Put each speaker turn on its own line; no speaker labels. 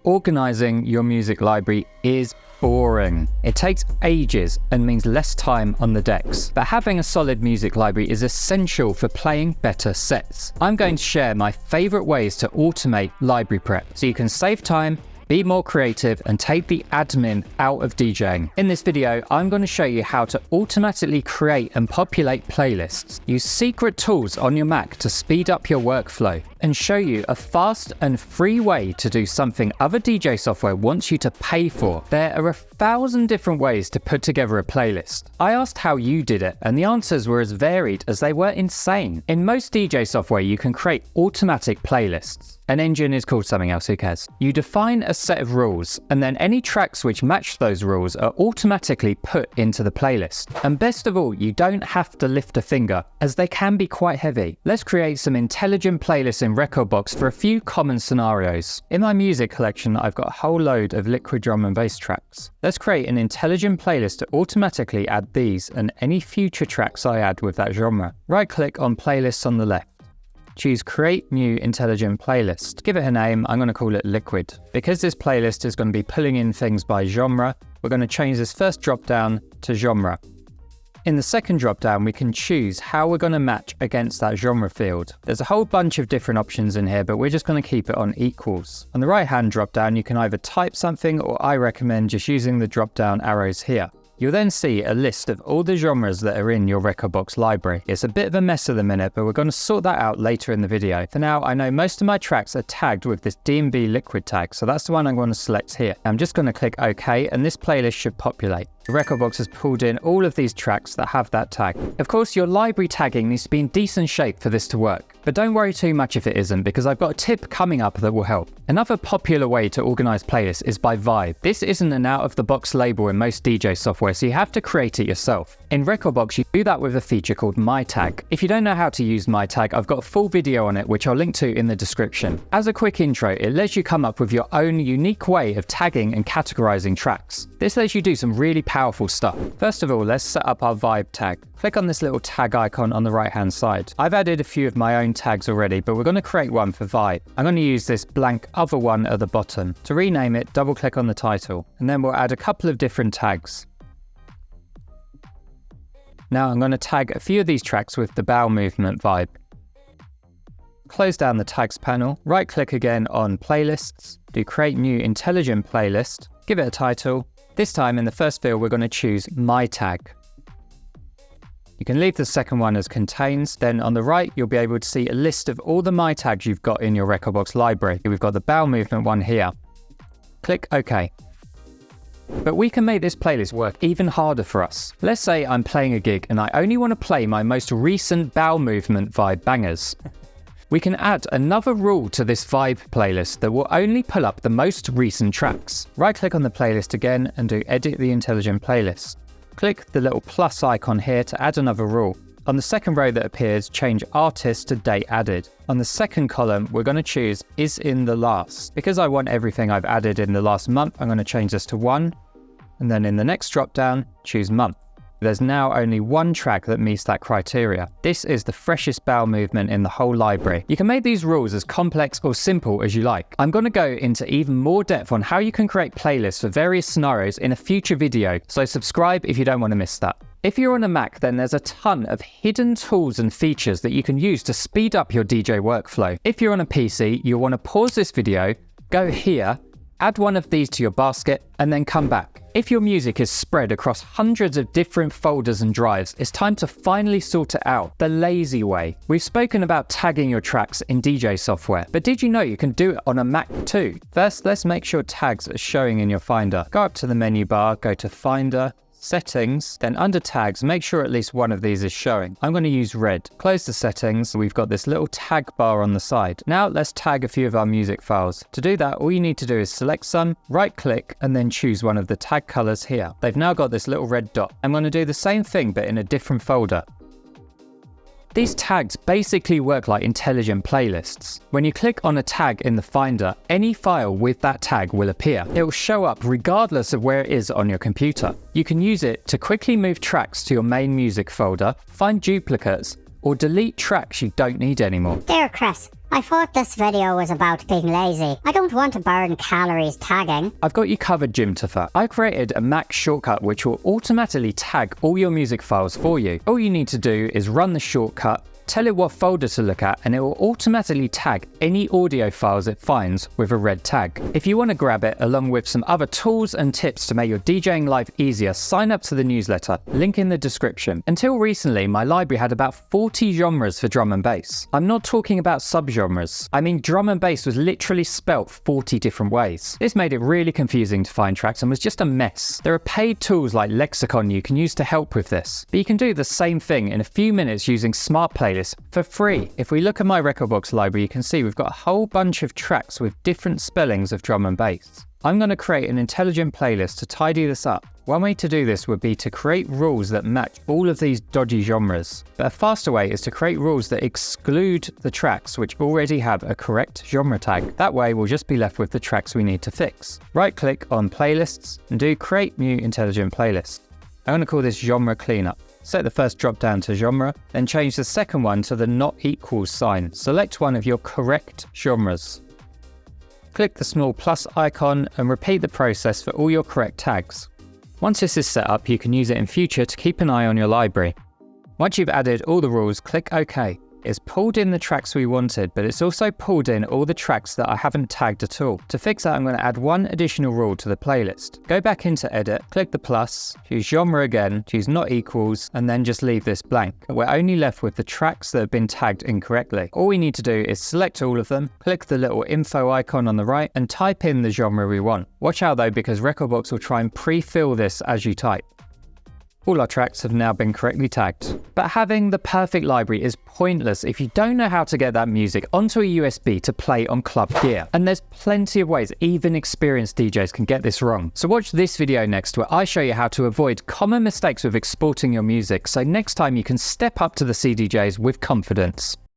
organizing your music library is boring. It takes ages and means less time on the decks. But having a solid music library is essential for playing better sets. I'm going to share my favorite ways to automate library prep so you can save time, be more creative, and take the admin out of DJing. In this video, I'm going to show you how to automatically create and populate playlists, use secret tools on your Mac to speed up your workflow, and show you a fast and free way to do something other DJ software wants you to pay for. There are 1,000 different ways to put together a playlist. I asked how you did it, and the answers were as varied as they were insane. In most DJ software, you can create automatic playlists. An engine is called something else, who cares? You define a set of rules, and then any tracks which match those rules are automatically put into the playlist. And best of all, you don't have to lift a finger, as they can be quite heavy. Let's create some intelligent playlists in Rekordbox for a few common scenarios. In my music collection, I've got a whole load of liquid drum and bass tracks. Let's create an intelligent playlist to automatically add these and any future tracks I add with that genre. Right-click on Playlists on the left. Choose Create New Intelligent Playlist. Give it a name. I'm going to call it Liquid. Because this playlist is going to be pulling in things by genre, we're going to change this first drop-down to genre. In the second drop-down, we can choose how we're going to match against that genre field. There's a whole bunch of different options in here, but we're just going to keep it on equals. On the right-hand drop-down, you can either type something, or I recommend just using the drop-down arrows here. You'll then see a list of all the genres that are in your Rekordbox library. It's a bit of a mess at the minute, but we're going to sort that out later in the video. For now, I know most of my tracks are tagged with this D&B Liquid tag, so that's the one I'm going to select here. I'm just going to click OK, and this playlist should populate. Rekordbox has pulled in all of these tracks that have that tag. Of course, your library tagging needs to be in decent shape for this to work, but don't worry too much if it isn't, because I've got a tip coming up that will help. Another popular way to organize playlists is by vibe. This isn't an out-of-the-box label in most DJ software, so you have to create it yourself. In Rekordbox, you do that with a feature called MyTag. If you don't know how to use MyTag, I've got a full video on it, which I'll link to in the description. As a quick intro, it lets you come up with your own unique way of tagging and categorizing tracks. This lets you do some really powerful stuff. First of all, let's set up our vibe tag. Click on this little tag icon on the right-hand side. I've added a few of my own tags already, but we're going to create one for vibe. I'm going to use this blank other one at the bottom. To rename it, double-click on the title, and then we'll add a couple of different tags. Now I'm going to tag a few of these tracks with the bowel movement vibe. Close down the tags panel, right-click again on Playlists, do Create New Intelligent Playlist, give it a title. This time in the first field, we're going to choose My Tag. You can leave the second one as Contains. Then on the right, you'll be able to see a list of all the My Tags you've got in your Rekordbox library. We've got the bowel movement one here. Click OK. But we can make this playlist work even harder for us. Let's say I'm playing a gig and I only want to play my most recent bowel movement vibe bangers. We can add another rule to this vibe playlist that will only pull up the most recent tracks. Right-click on the playlist again and do Edit the Intelligent Playlist. Click the little plus icon here to add another rule. On the second row that appears, change Artist to Date Added. On the second column, we're going to choose Is in the Last. Because I want everything I've added in the last month, I'm going to change this to 1. And then in the next drop-down, choose Month. There's now only one track that meets that criteria. This is the freshest bowel movement in the whole library. You can make these rules as complex or simple as you like. I'm going to go into even more depth on how you can create playlists for various scenarios in a future video, so subscribe if you don't want to miss that. If you're on a Mac, then there's a ton of hidden tools and features that you can use to speed up your DJ workflow. If you're on a PC, you'll want to pause this video, go here, add one of these to your basket, and then come back. If your music is spread across hundreds of different folders and drives, it's time to finally sort it out the lazy way. We've spoken about tagging your tracks in DJ software, but did you know you can do it on a Mac too? First, let's make sure tags are showing in your Finder. Go up to the menu bar, go to Finder, Settings, then under Tags, make sure at least one of these is showing. I'm going to use red. Close the settings. We've got this little tag bar on the side. Now let's tag a few of our music files. To do that, all you need to do is select some, right click, and then choose one of the tag colors here. They've now got this little red dot. I'm going to do the same thing, but in a different folder. These tags basically work like intelligent playlists. When you click on a tag in the Finder, any file with that tag will appear. It will show up regardless of where it is on your computer. You can use it to quickly move tracks to your main music folder, find duplicates, or delete tracks you don't need anymore.
There, Chris. I thought this video was about being lazy. I don't want to burn calories tagging.
I've got you covered, Jimtopher. I created a Mac shortcut which will automatically tag all your music files for you. All you need to do is run the shortcut, tell it what folder to look at, and it will automatically tag any audio files it finds with a red tag. If you want to grab it along with some other tools and tips to make your DJing life easier, sign up to the newsletter, link in the description. Until recently, my library had about 40 genres for drum and bass. I'm not talking about subgenres. I mean, drum and bass was literally spelt 40 different ways. This made it really confusing to find tracks and was just a mess. There are paid tools like Lexicon you can use to help with this, but you can do the same thing in a few minutes using Smart Playlists for free. If we look at my Rekordbox library, you can see we've got a whole bunch of tracks with different spellings of drum and bass. I'm going to create an intelligent playlist to tidy this up. One way to do this would be to create rules that match all of these dodgy genres. But a faster way is to create rules that exclude the tracks which already have a correct genre tag. That way we'll just be left with the tracks we need to fix. Right click on playlists and do create new intelligent playlist. I'm going to call this genre cleanup. Set the first drop down to genre, then change the second one to the not equals sign. Select one of your correct genres. Click the small plus icon and repeat the process for all your correct tags. Once this is set up, you can use it in future to keep an eye on your library. Once you've added all the rules, click OK. It's pulled in the tracks we wanted, but it's also pulled in all the tracks that I haven't tagged at all. To fix that, I'm going to add one additional rule to the playlist. Go back into edit, click the plus, choose genre again, choose not equals, and then just leave this blank. We're only left with the tracks that have been tagged incorrectly. All we need to do is select all of them, click the little info icon on the right, and type in the genre we want. Watch out though, because Rekordbox will try and pre-fill this as you type. All our tracks have now been correctly tagged. But having the perfect library is pointless if you don't know how to get that music onto a USB to play on club gear. And there's plenty of ways even experienced DJs can get this wrong. So watch this video next where I show you how to avoid common mistakes with exporting your music, so next time you can step up to the CDJs with confidence.